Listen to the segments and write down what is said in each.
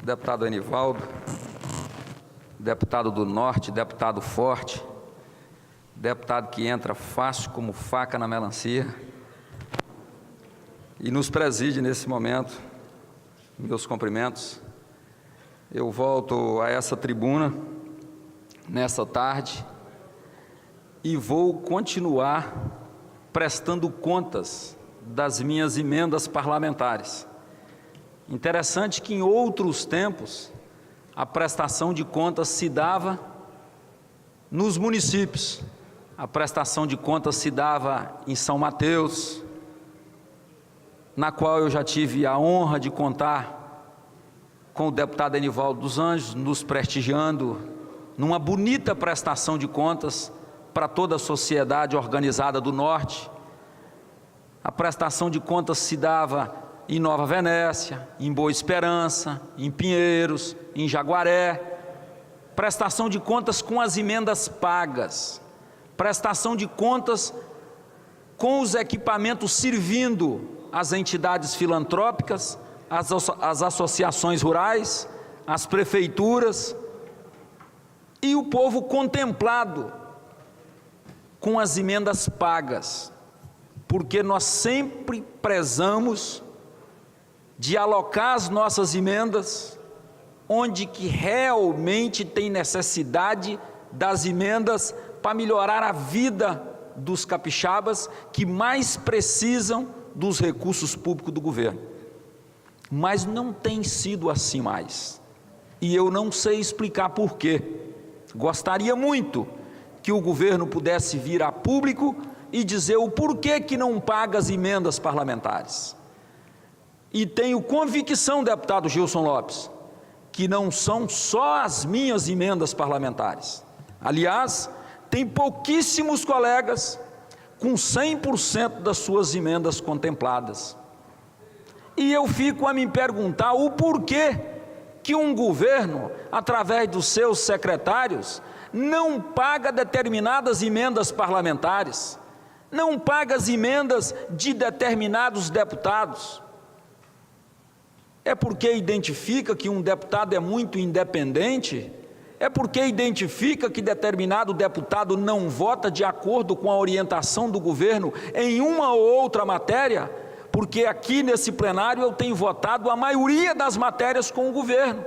deputado Anivaldo, deputado do Norte, deputado forte, deputado que entra fácil como faca na melancia e nos preside nesse momento, meus cumprimentos. Eu volto a essa tribuna nessa tarde e vou continuar prestando contas das minhas emendas parlamentares. Interessante que em outros tempos a prestação de contas se dava nos municípios. A prestação de contas se dava em São Mateus, na qual eu já tive a honra de contar com o deputado Anivaldo dos Anjos, nos prestigiando numa bonita prestação de contas para toda a sociedade organizada do Norte. A prestação de contas se dava em Nova Venécia, em Boa Esperança, em Pinheiros, em Jaguaré. Prestação de contas com as emendas pagas. Prestação de contas com os equipamentos servindo as entidades filantrópicas, as associações rurais, as prefeituras e o povo contemplado com as emendas pagas, porque nós sempre prezamos de alocar as nossas emendas onde que realmente tem necessidade das emendas para melhorar a vida dos capixabas que mais precisam dos recursos públicos do governo. Mas não tem sido assim mais. E eu não sei explicar por quê. Gostaria muito que o governo pudesse vir a público e dizer o porquê que não paga as emendas parlamentares. E tenho convicção, deputado Gilson Lopes, que não são só as minhas emendas parlamentares. Aliás, tem pouquíssimos colegas com 100% das suas emendas contempladas. E eu fico a me perguntar o porquê que um governo, através dos seus secretários, não paga determinadas emendas parlamentares, não paga as emendas de determinados deputados. É porque identifica que um deputado é muito independente? É porque identifica que determinado deputado não vota de acordo com a orientação do governo em uma ou outra matéria? Porque aqui nesse plenário eu tenho votado a maioria das matérias com o governo.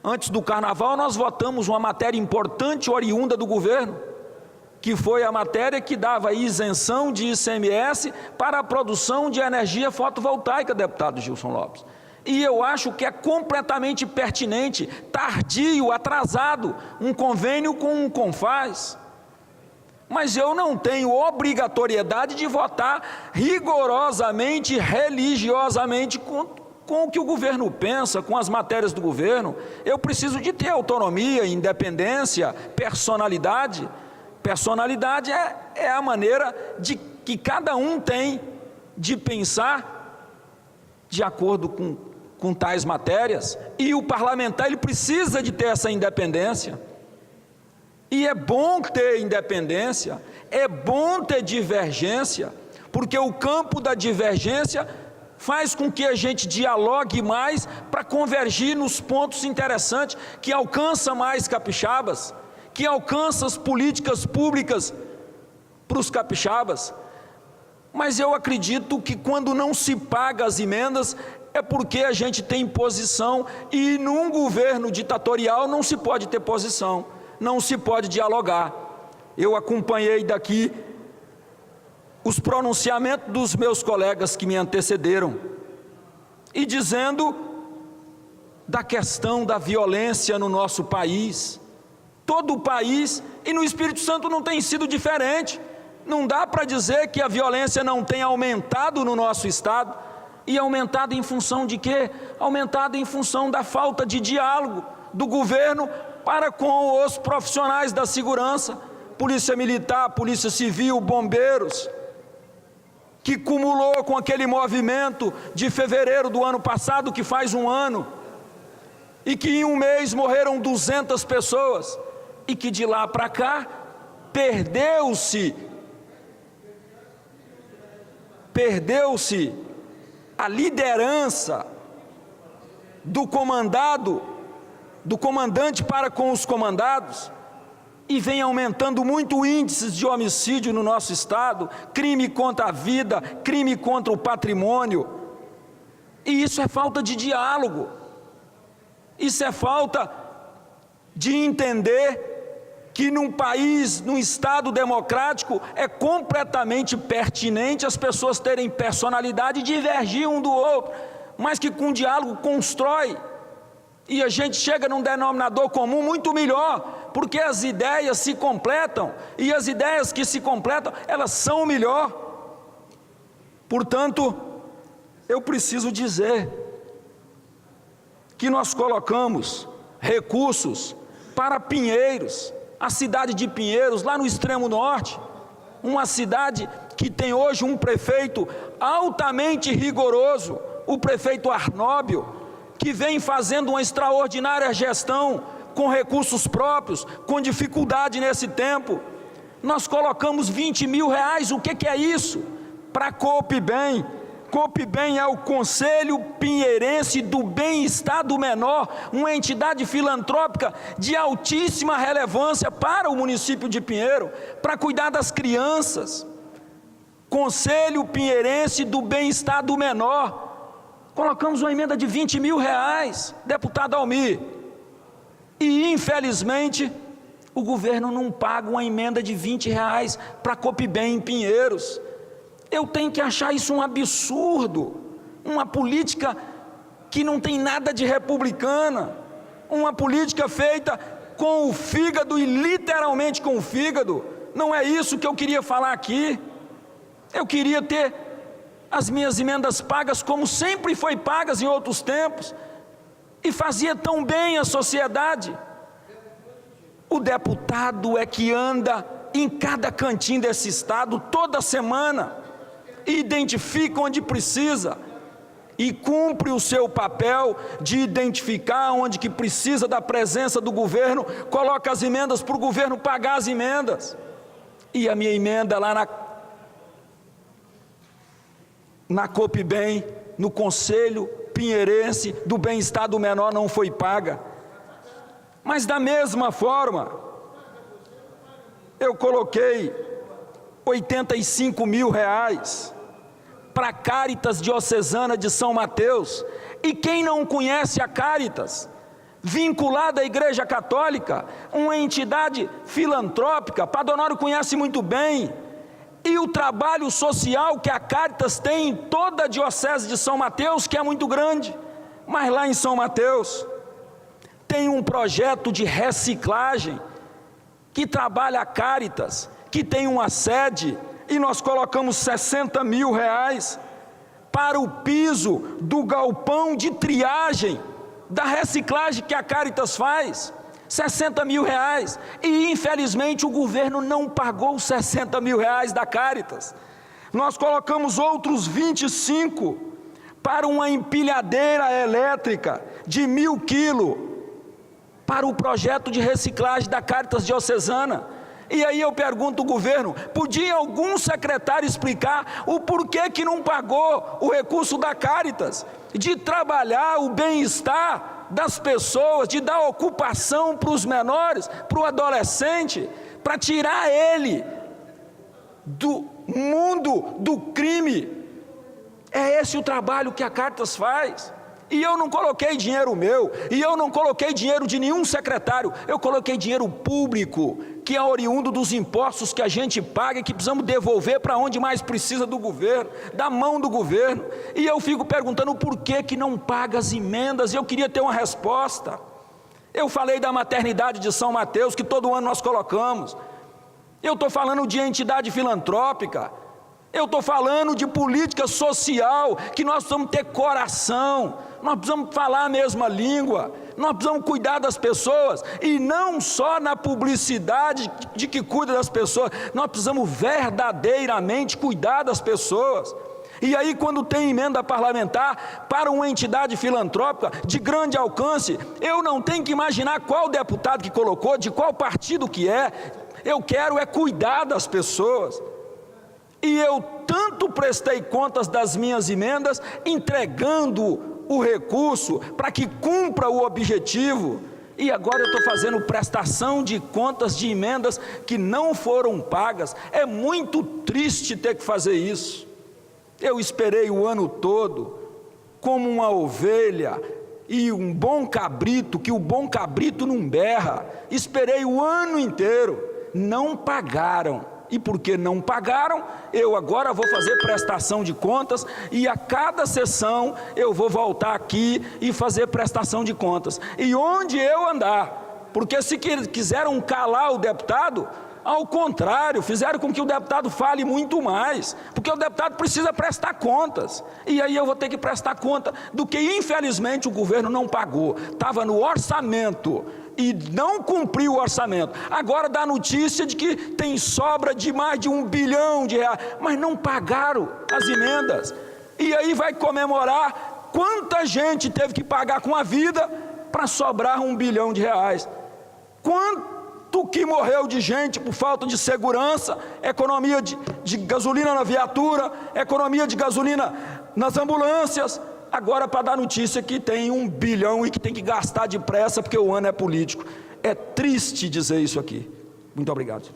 Antes do carnaval nós votamos uma matéria importante oriunda do governo, que foi a matéria que dava isenção de ICMS para a produção de energia fotovoltaica, deputado Gilson Lopes. E eu acho que é completamente pertinente, tardio, atrasado, um convênio com um CONFAS. Mas eu não tenho obrigatoriedade de votar rigorosamente, religiosamente com o que o governo pensa, com as matérias do governo. Eu preciso de ter autonomia, independência, personalidade. Personalidade é a maneira de que cada um tem de pensar de acordo com tais matérias, e o parlamentar ele precisa de ter essa independência. E é bom ter independência, é bom ter divergência, porque o campo da divergência faz com que a gente dialogue mais para convergir nos pontos interessantes que alcançam mais capixabas, que alcançam as políticas públicas para os capixabas. Mas eu acredito que quando não se paga as emendas é porque a gente tem posição, e num governo ditatorial não se pode ter posição, não se pode dialogar. Eu acompanhei daqui os pronunciamentos dos meus colegas que me antecederam, e dizendo da questão da violência no nosso país, todo o país, e no Espírito Santo não tem sido diferente. Não dá para dizer que a violência não tem aumentado no nosso estado. E aumentado em função de quê? Aumentado em função da falta de diálogo do governo para com os profissionais da segurança, polícia militar, polícia civil, bombeiros, que cumulou com aquele movimento de fevereiro do ano passado, que faz um ano, e que em um mês morreram 200 pessoas, e que de lá para cá perdeu-se a liderança do comandante para com os comandados, e vem aumentando muito o índice de homicídio no nosso estado, crime contra a vida, crime contra o patrimônio, e isso é falta de diálogo, isso é falta de entender que num país, num estado democrático, é completamente pertinente as pessoas terem personalidade e divergir um do outro, mas que com diálogo constrói, e a gente chega num denominador comum muito melhor, porque as ideias se completam, e as ideias que se completam, elas são melhor. Portanto, eu preciso dizer que nós colocamos recursos para Pinheiros, a cidade de Pinheiros, lá no extremo norte, uma cidade que tem hoje um prefeito altamente rigoroso, o prefeito Arnóbio, que vem fazendo uma extraordinária gestão, com recursos próprios, com dificuldade nesse tempo. Nós colocamos 20 mil reais, o que é isso? Para Coopbem. Coopbem é o Conselho Pinheirense do Bem-Estar do Menor, uma entidade filantrópica de altíssima relevância para o município de Pinheiro, para cuidar das crianças. Conselho Pinheirense do Bem-Estar do Menor. Colocamos uma emenda de 20 mil reais, deputado Almir. E infelizmente, o governo não paga uma emenda de 20 reais para Coopbem em Pinheiros. Eu tenho que achar isso um absurdo, uma política que não tem nada de republicana, uma política feita com o fígado e literalmente com o fígado. Não é isso que eu queria falar aqui. Eu queria ter as minhas emendas pagas como sempre foi pagas em outros tempos, e fazia tão bem a sociedade. O deputado é que anda em cada cantinho desse estado toda semana, e identifica onde precisa, e cumpre o seu papel de identificar onde que precisa da presença do governo, coloca as emendas para o governo pagar as emendas. E a minha emenda lá na Coopbem, no Conselho Pinheirense do Bem-Estar do Menor, não foi paga. Mas da mesma forma, eu coloquei 85 mil reais para a Caritas Diocesana de São Mateus. E quem não conhece a Caritas, vinculada à Igreja Católica, uma entidade filantrópica, Padre Honório conhece muito bem, e o trabalho social que a Caritas tem em toda a Diocese de São Mateus, que é muito grande, mas lá em São Mateus tem um projeto de reciclagem, que trabalha a Caritas, que tem uma sede, e nós colocamos 60 mil reais para o piso do galpão de triagem, da reciclagem que a Caritas faz, 60 mil reais, e infelizmente o governo não pagou os 60 mil reais da Caritas. Nós colocamos outros 25 para uma empilhadeira elétrica de 1.000 quilos, para o projeto de reciclagem da Caritas Diocesana. E aí eu pergunto ao governo, podia algum secretário explicar o porquê que não pagou o recurso da Caritas, de trabalhar o bem-estar das pessoas, de dar ocupação para os menores, para o adolescente, para tirar ele do mundo do crime? É esse o trabalho que a Caritas faz. E eu não coloquei dinheiro meu, e eu não coloquei dinheiro de nenhum secretário, eu coloquei dinheiro público, que é oriundo dos impostos que a gente paga e que precisamos devolver para onde mais precisa do governo, da mão do governo. E eu fico perguntando por que não paga as emendas, e eu queria ter uma resposta. Eu falei da maternidade de São Mateus, que todo ano nós colocamos. Eu estou falando de entidade filantrópica. Eu estou falando de política social, que nós precisamos ter coração, nós precisamos falar a mesma língua, nós precisamos cuidar das pessoas, e não só na publicidade de que cuida das pessoas, nós precisamos verdadeiramente cuidar das pessoas. E aí, quando tem emenda parlamentar para uma entidade filantrópica de grande alcance, eu não tenho que imaginar qual deputado que colocou, de qual partido que é, eu quero é cuidar das pessoas. E eu tanto prestei contas das minhas emendas, entregando o recurso para que cumpra o objetivo, e agora eu estou fazendo prestação de contas de emendas que não foram pagas. É muito triste ter que fazer isso. Eu esperei o ano todo, como uma ovelha e um bom cabrito, que o bom cabrito não berra, esperei o ano inteiro, não pagaram. E porque não pagaram, eu agora vou fazer prestação de contas, e a cada sessão eu vou voltar aqui e fazer prestação de contas. E onde eu andar, porque se quiseram calar o deputado, ao contrário, fizeram com que o deputado fale muito mais, porque o deputado precisa prestar contas, e aí eu vou ter que prestar conta do que infelizmente o governo não pagou, estava no orçamento, e não cumpriu o orçamento. Agora dá notícia de que tem sobra de mais de R$1 bilhão, mas não pagaram as emendas, e aí vai comemorar quanta gente teve que pagar com a vida para sobrar R$1 bilhão. Quanto que morreu de gente por falta de segurança, economia de gasolina na viatura, economia de gasolina nas ambulâncias, agora para dar notícia que tem R$1 bilhão e que tem que gastar depressa porque o ano é político. É triste dizer isso aqui. Muito obrigado.